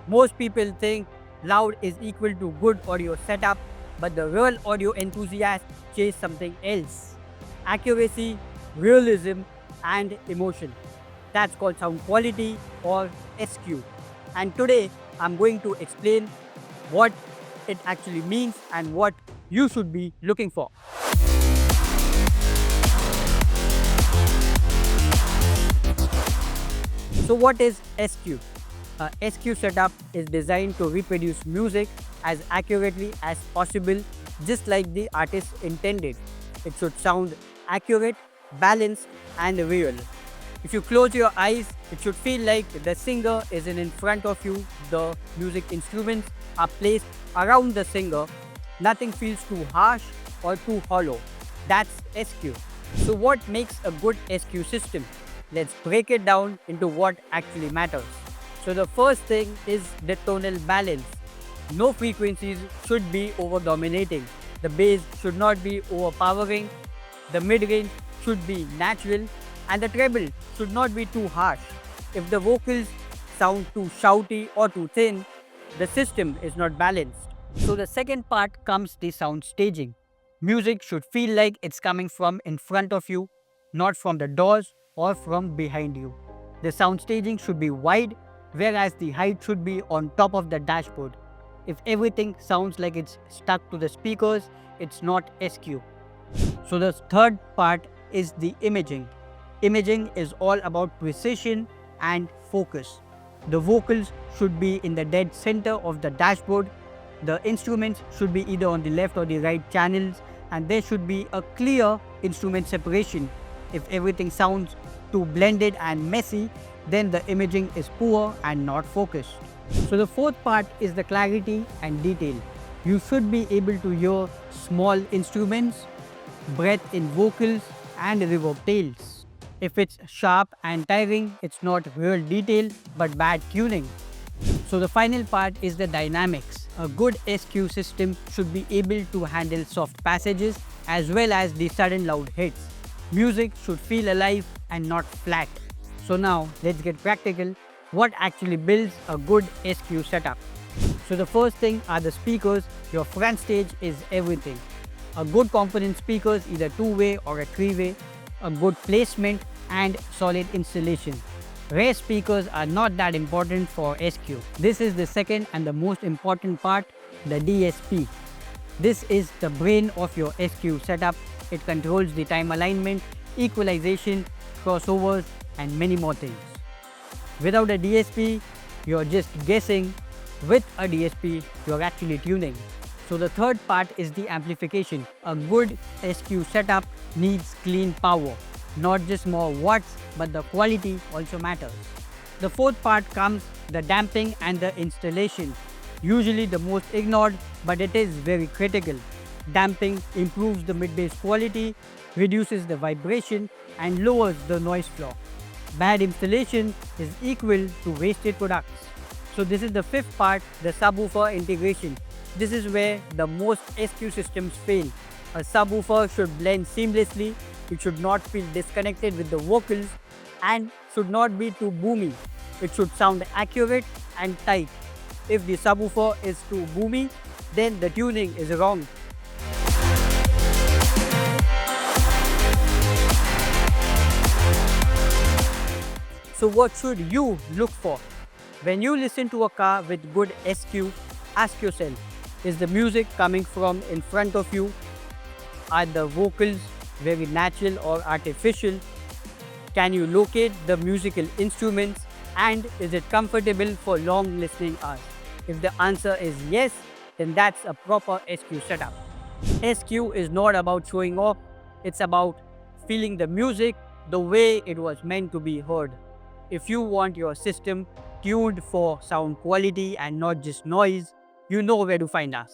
Most people think loud is equal to good audio setup, but the real audio enthusiasts chase something else: accuracy, realism, and emotion. That's called sound quality or SQ. And today I'm going to explain what it actually means and what you should be looking for. So, what is SQ? A SQ setup is designed to reproduce music as accurately as possible, just like the artist intended. It should sound accurate, balanced, and real. If you close your eyes, it should feel like the singer is in front of you. The music instruments are placed around the singer. Nothing feels too harsh or too hollow. That's SQ. So, what makes a good SQ system? Let's break it down into what actually matters. So, the first thing is the tonal balance. No frequencies should be over dominating. The bass should not be overpowering. The mid range should be natural, and the treble should not be too harsh. If the vocals sound too shouty or too thin, the system is not balanced. So the second part comes the sound staging. Music should feel like it's coming from in front of you, not from the doors or from behind you. The sound staging should be wide, whereas the height should be on top of the dashboard. If everything sounds like it's stuck to the speakers, it's not SQ. So the third part is the imaging. Imaging is all about precision and focus. The vocals should be in the dead center of the dashboard. The instruments should be either on the left or the right channels, and there should be a clear instrument separation. If everything sounds too blended and messy, then the imaging is poor and not focused. So the fourth part is the clarity and detail. You should be able to hear small instruments, breath in vocals, and reverb tails. If it's sharp and tiring, it's not real detail but bad tuning. So the final part is the dynamics. A good SQ system should be able to handle soft passages as well as the sudden loud hits. Music should feel alive and not flat. So now let's get practical. What actually builds a good SQ setup? So the first thing are the speakers. Your front stage is everything. A good component speaker is either two-way or a three-way, a good placement and solid installation. Rear speakers are not that important for SQ. This is the second and the most important part, the DSP. This is the brain of your SQ setup. It controls the time alignment, equalization, crossovers and many more things. Without a DSP, you're just guessing. With a DSP, you're actually tuning. So the third part is the amplification. A good SQ setup needs clean power. Not just more watts, but the quality also matters. The fourth part comes the damping and the installation. Usually the most ignored, but it is very critical. Damping improves the mid-bass quality, reduces the vibration, and lowers the noise floor. Bad installation is equal to wasted products. So this is the fifth part, the subwoofer integration. This is where the most SQ systems fail. A subwoofer should blend seamlessly. It should not feel disconnected with the vocals and should not be too boomy. It should sound accurate and tight. If the subwoofer is too boomy, then the tuning is wrong. So what should you look for? When you listen to a car with good SQ, ask yourself, is the music coming from in front of you? Are the vocals very natural or artificial? Can you locate the musical instruments? And is it comfortable for long listening hours? If the answer is yes, then that's a proper SQ setup. SQ is not about showing off, it's about feeling the music the way it was meant to be heard. If you want your system tuned for sound quality and not just noise, you know where to find us.